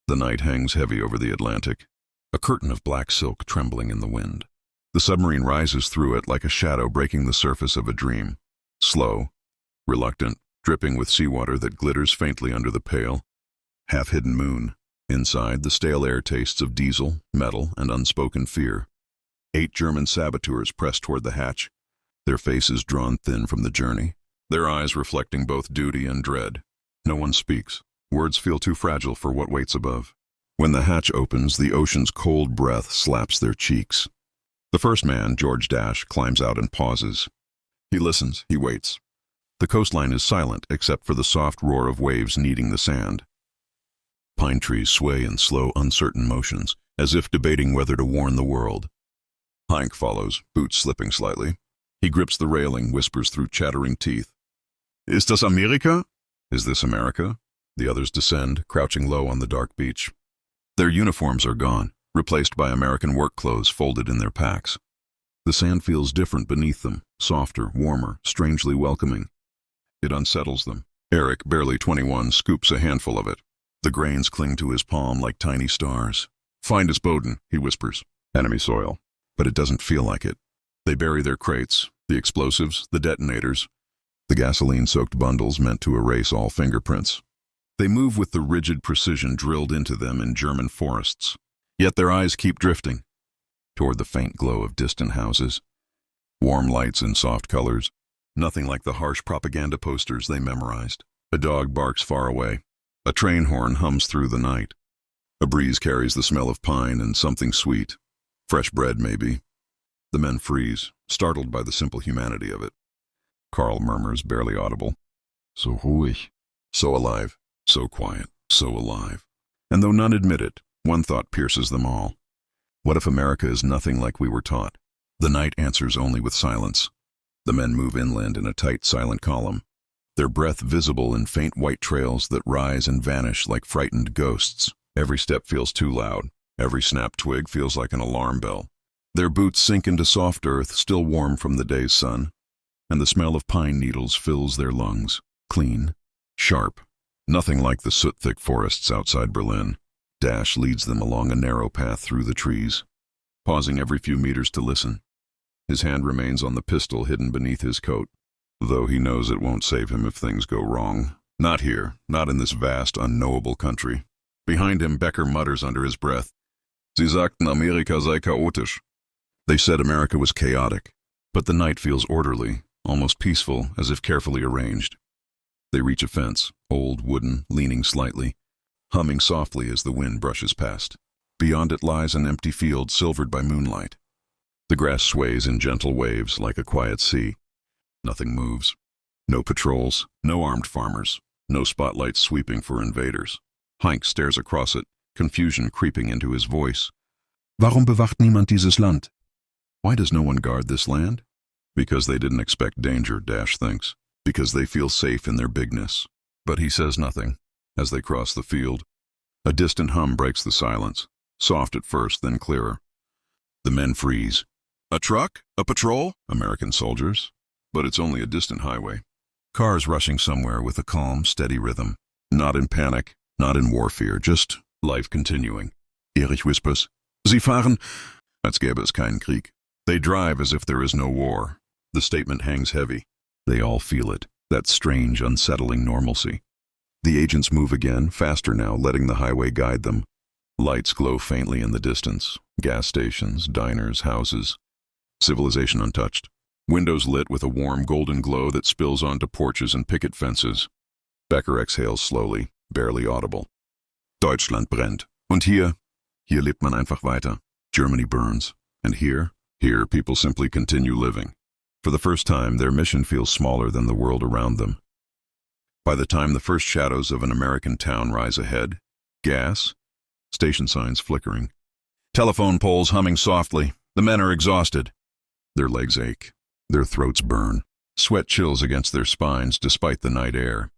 The night hangs heavy over the Atlantic, a curtain of black silk trembling in the wind. The submarine rises through it like a shadow breaking the surface of a dream. Slow, reluctant, dripping with seawater that glitters faintly under the pale, half-hidden moon. Inside, the stale air tastes of diesel, metal, and unspoken fear. 8 German saboteurs press toward the hatch, their faces drawn thin from the journey, their eyes reflecting both duty and dread. No one speaks. Words feel too fragile for what waits above. When the hatch opens, the ocean's cold breath slaps their cheeks. The first man, George Dash, climbs out and pauses. He listens, he waits. The coastline is silent except for the soft roar of waves kneading the sand. Pine trees sway in slow, uncertain motions, as if debating whether to warn the world. Hank follows, boots slipping slightly. He grips the railing, whispers through chattering teeth. Ist das Amerika? Is this America? The others descend, crouching low on the dark beach. Their uniforms are gone, replaced by American work clothes folded in their packs. The sand feels different beneath them, softer, warmer, strangely welcoming. It unsettles them. Eric, barely 21, scoops a handful of it. The grains cling to his palm like tiny stars. Find us Bowden, he whispers. Enemy soil. But it doesn't feel like it. They bury their crates, the explosives, the detonators, the gasoline-soaked bundles meant to erase all fingerprints. They move with the rigid precision drilled into them in German forests. Yet their eyes keep drifting toward the faint glow of distant houses. Warm lights in soft colors, nothing like the harsh propaganda posters they memorized. A dog barks far away. A train horn hums through the night. A breeze carries the smell of pine and something sweet. Fresh bread, maybe. The men freeze, startled by the simple humanity of it. Carl murmurs, barely audible. So ruhig. So alive. So quiet. So alive. And though none admit it, one thought pierces them all. What if America is nothing like we were taught? The night answers only with silence. The men move inland in a tight, silent column, their breath visible in faint white trails that rise and vanish like frightened ghosts. Every step feels too loud. Every snapped twig feels like an alarm bell. Their boots sink into soft earth, still warm from the day's sun, and the smell of pine needles fills their lungs. Clean, sharp, nothing like the soot-thick forests outside Berlin. Dash leads them along a narrow path through the trees, pausing every few meters to listen. His hand remains on the pistol hidden beneath his coat, though he knows it won't save him if things go wrong. Not here, not in this vast, unknowable country. Behind him, Becker mutters under his breath, Sie sagten, Amerika sei chaotisch. They said America was chaotic, but the night feels orderly, almost peaceful, as if carefully arranged. They reach a fence, old, wooden, leaning slightly, humming softly as the wind brushes past. Beyond it lies an empty field silvered by moonlight. The grass sways in gentle waves like a quiet sea. Nothing moves. No patrols, no armed farmers, no spotlights sweeping for invaders. Hank stares across it, confusion creeping into his voice. Warum bewacht niemand dieses Land? Why does no one guard this land? Because they didn't expect danger, Dash thinks. Because they feel safe in their bigness. But he says nothing. As they cross the field, a distant hum breaks the silence, soft at first, then clearer. The men freeze. A truck? A patrol? American soldiers. But it's only a distant highway. Cars rushing somewhere with a calm, steady rhythm. Not in panic, not in war fear, just life continuing. Erich whispers, Sie fahren, als gäbe es keinen Krieg. They drive as if there is no war. The statement hangs heavy. They all feel it, that strange, unsettling normalcy. The agents move again, faster now, letting the highway guide them. Lights glow faintly in the distance. Gas stations, diners, houses. Civilization untouched. Windows lit with a warm golden glow that spills onto porches and picket fences. Becker exhales slowly, barely audible. Deutschland brennt. Und hier lebt man einfach weiter. Germany burns. And here people simply continue living. For the first time, their mission feels smaller than the world around them. By the time the first shadows of an American town rise ahead, gas, station signs flickering, telephone poles humming softly, the men are exhausted. Their legs ache, their throats burn, sweat chills against their spines despite the night air.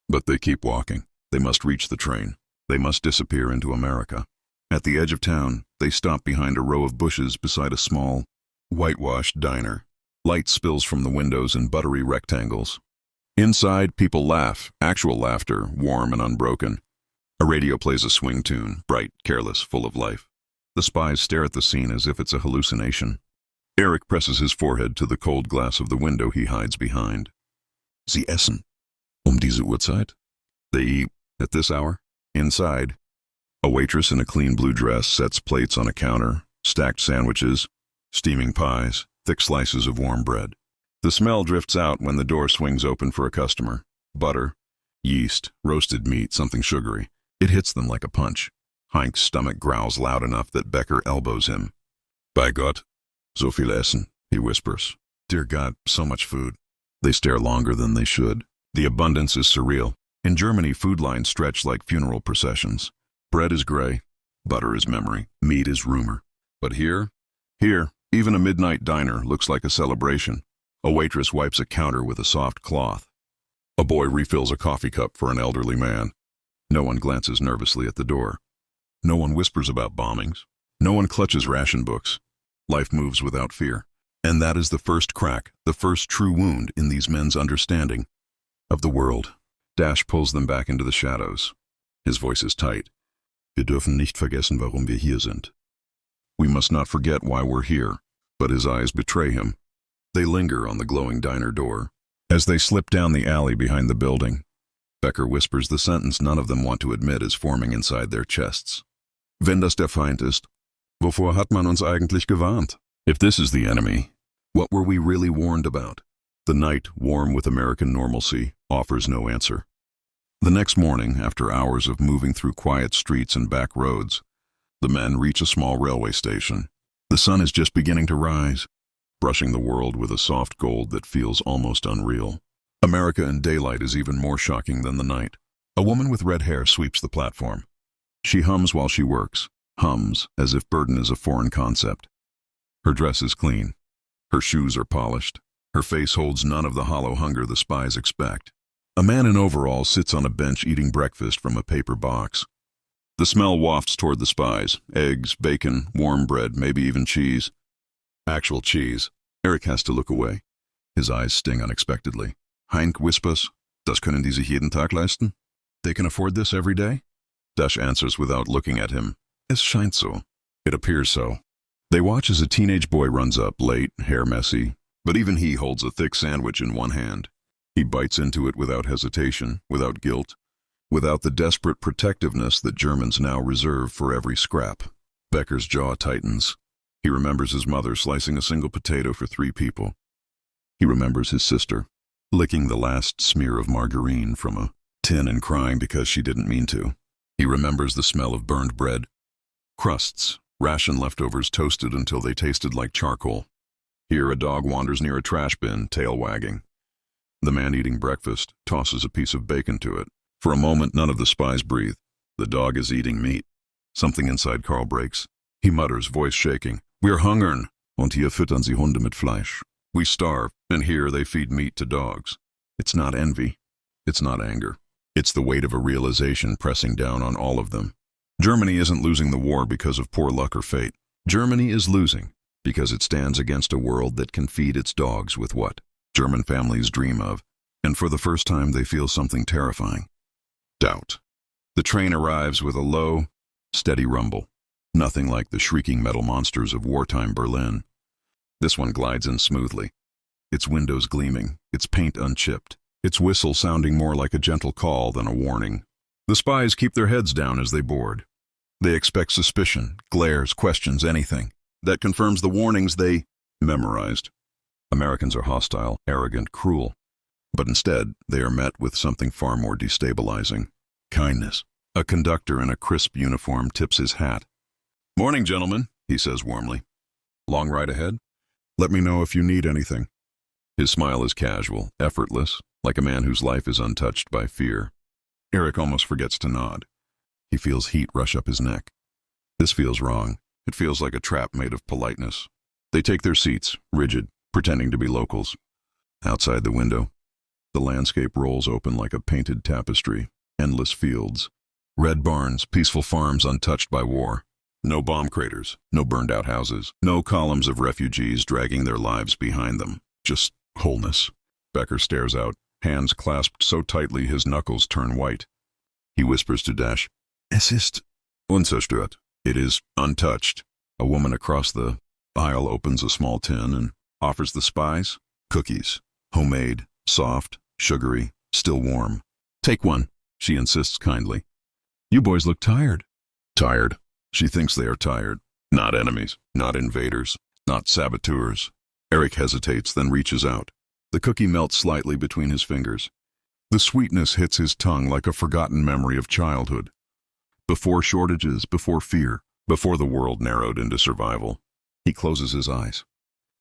But they keep walking. They must reach the train. They must disappear into America. At the edge of town, they stop behind a row of bushes beside a small, whitewashed diner. Light spills from the windows in buttery rectangles. Inside, people laugh, actual laughter, warm and unbroken. A radio plays a swing tune, bright, careless, full of life. The spies stare at the scene as if it's a hallucination. Eric presses his forehead to the cold glass of the window he hides behind. Sie essen. Diese Uhrzeit? They eat at this hour? Inside. A waitress in a clean blue dress sets plates on a counter, stacked sandwiches, steaming pies, thick slices of warm bread. The smell drifts out when the door swings open for a customer. Butter, yeast, roasted meat, something sugary. It hits them like a punch. Heink's stomach growls loud enough that Becker elbows him. Bei Gott, so viel Essen, he whispers. Dear God, so much food. They stare longer than they should. The abundance is surreal. In Germany, food lines stretch like funeral processions. Bread is gray, butter is memory, meat is rumor. But here, even a midnight diner looks like a celebration. A waitress wipes a counter with a soft cloth. A boy refills a coffee cup for an elderly man. No one glances nervously at the door. No one whispers about bombings. No one clutches ration books. Life moves without fear. And that is the first crack, the first true wound in these men's understanding of the world. Dash pulls them back into the shadows. His voice is tight. Wir dürfen nicht vergessen, warum wir hier sind. We must not forget why we're here, but his eyes betray him. They linger on the glowing diner door. As they slip down the alley behind the building, Becker whispers the sentence none of them want to admit is forming inside their chests. Wenn das der Feind ist, wovor hat man uns eigentlich gewarnt? If this is the enemy, what were we really warned about? The night, warm with American normalcy, offers no answer. The next morning, after hours of moving through quiet streets and back roads, the men reach a small railway station. The sun is just beginning to rise, brushing the world with a soft gold that feels almost unreal. America in daylight is even more shocking than the night. A woman with red hair sweeps the platform. She hums while she works, hums as if burden is a foreign concept. Her dress is clean. Her shoes are polished. Her face holds none of the hollow hunger the spies expect. A man in overalls sits on a bench eating breakfast from a paper box. The smell wafts toward the spies. Eggs, bacon, warm bread, maybe even cheese. Actual cheese. Eric has to look away. His eyes sting unexpectedly. Heinck whispers, Das können die sich jeden Tag leisten? They can afford this every day? Dash answers without looking at him. Es scheint so. It appears so. They watch as a teenage boy runs up, late, hair messy, but even he holds a thick sandwich in one hand. He bites into it without hesitation, without guilt, without the desperate protectiveness that Germans now reserve for every scrap. Becker's jaw tightens. He remembers his mother slicing a single potato for 3 people. He remembers his sister, licking the last smear of margarine from a tin and crying because she didn't mean to. He remembers the smell of burned bread, crusts, ration leftovers toasted until they tasted like charcoal. Here a dog wanders near a trash bin, tail wagging. The man eating breakfast tosses a piece of bacon to it. For a moment, none of the spies breathe. The dog is eating meat. Something inside Carl breaks. He mutters, voice shaking. Wir hungern, und hier füttern sie Hunde mit Fleisch. We starve, and here they feed meat to dogs. It's not envy. It's not anger. It's the weight of a realization pressing down on all of them. Germany isn't losing the war because of poor luck or fate. Germany is losing because it stands against a world that can feed its dogs with what German families dream of, and for the first time they feel something terrifying. Doubt. The train arrives with a low, steady rumble. Nothing like the shrieking metal monsters of wartime Berlin. This one glides in smoothly. Its windows gleaming, its paint unchipped, its whistle sounding more like a gentle call than a warning. The spies keep their heads down as they board. They expect suspicion, glares, questions, anything. That confirms the warnings they memorized. Americans are hostile, arrogant, cruel. But instead, they are met with something far more destabilizing. Kindness. A conductor in a crisp uniform tips his hat. Morning, gentlemen, he says warmly. Long ride ahead? Let me know if you need anything. His smile is casual, effortless, like a man whose life is untouched by fear. Eric almost forgets to nod. He feels heat rush up his neck. This feels wrong. It feels like a trap made of politeness. They take their seats, rigid, pretending to be locals. Outside the window, the landscape rolls open like a painted tapestry. Endless fields. Red barns, peaceful farms untouched by war. No bomb craters, no burned-out houses, no columns of refugees dragging their lives behind them. Just wholeness. Becker stares out, hands clasped so tightly his knuckles turn white. He whispers to Dash, Es ist unzerstört. It is untouched. A woman across the aisle opens a small tin and offers the Spies cookies. Homemade, soft, sugary, still warm. Take one, she insists kindly. You boys look tired. Tired. She thinks they are tired. Not enemies, not invaders, not saboteurs. Eric hesitates, then reaches out. The cookie melts slightly between his fingers. The sweetness hits his tongue like a forgotten memory of childhood. Before shortages, before fear, before the world narrowed into survival. He closes his eyes.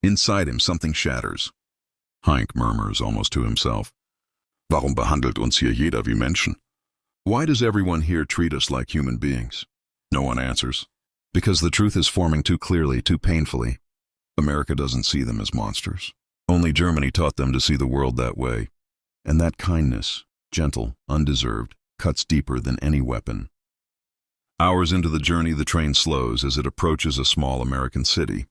Inside him, something shatters. Heinck murmurs almost to himself. Warum behandelt uns hier jeder wie Menschen? Why does everyone here treat us like human beings? No one answers. Because the truth is forming too clearly, too painfully. America doesn't see them as monsters. Only Germany taught them to see the world that way. And that kindness, gentle, undeserved, cuts deeper than any weapon. Hours into the journey, the train slows as it approaches a small American city.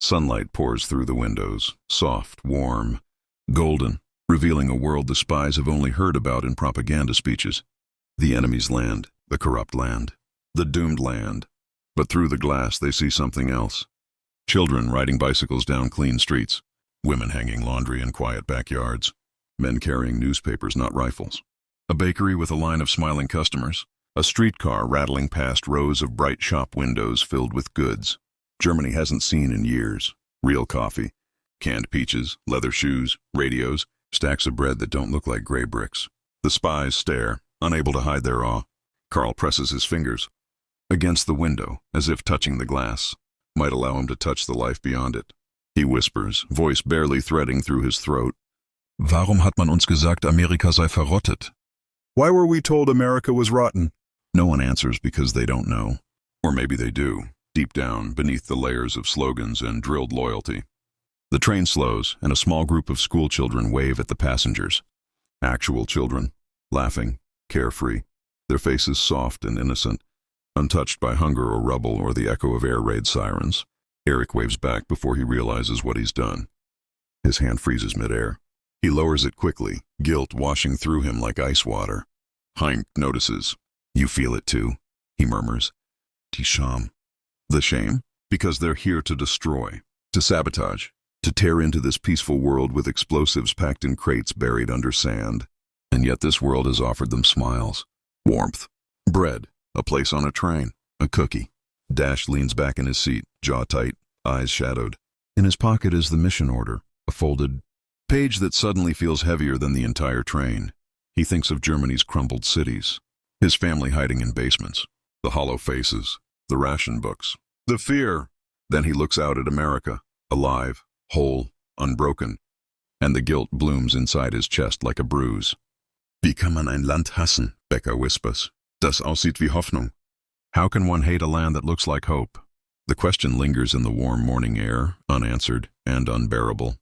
Sunlight pours through the windows, soft, warm, golden, revealing a world the spies have only heard about in propaganda speeches. The enemy's land, the corrupt land, the doomed land. But through the glass they see something else. Children riding bicycles down clean streets, women hanging laundry in quiet backyards, men carrying newspapers, not rifles. A bakery with a line of smiling customers, a streetcar rattling past rows of bright shop windows filled with goods Germany hasn't seen in years. Real coffee, canned peaches, leather shoes, radios, stacks of bread that don't look like gray bricks. The spies stare, unable to hide their awe. Carl presses his fingers against the window, as if touching the glass might allow him to touch the life beyond it. He whispers, voice barely threading through his throat. Warum hat man uns gesagt, Amerika sei verrottet? Why were we told America was rotten? No one answers because they don't know. Or maybe they do, deep down, beneath the layers of slogans and drilled loyalty. The train slows, and a small group of school children wave at the passengers. Actual children, laughing, carefree, their faces soft and innocent, untouched by hunger or rubble or the echo of air raid sirens. Eric waves back before he realizes what he's done. His hand freezes midair. He lowers it quickly, guilt washing through him like ice water. Heinck notices. You feel it too, he murmurs. Die Scham. The shame? Because they're here to destroy, to sabotage, to tear into this peaceful world with explosives packed in crates buried under sand. And yet this world has offered them smiles, warmth, bread, a place on a train, a cookie. Dash leans back in his seat, jaw tight, eyes shadowed. In his pocket is the mission order, a folded page that suddenly feels heavier than the entire train. He thinks of Germany's crumbled cities, his family hiding in basements, the hollow faces, the ration books, the fear. Then he looks out at America, alive, whole, unbroken, and the guilt blooms inside his chest like a bruise. Wie kann man ein Land hassen, Becker whispers. Das aussieht wie Hoffnung. How can one hate a land that looks like hope? The question lingers in the warm morning air, unanswered and unbearable.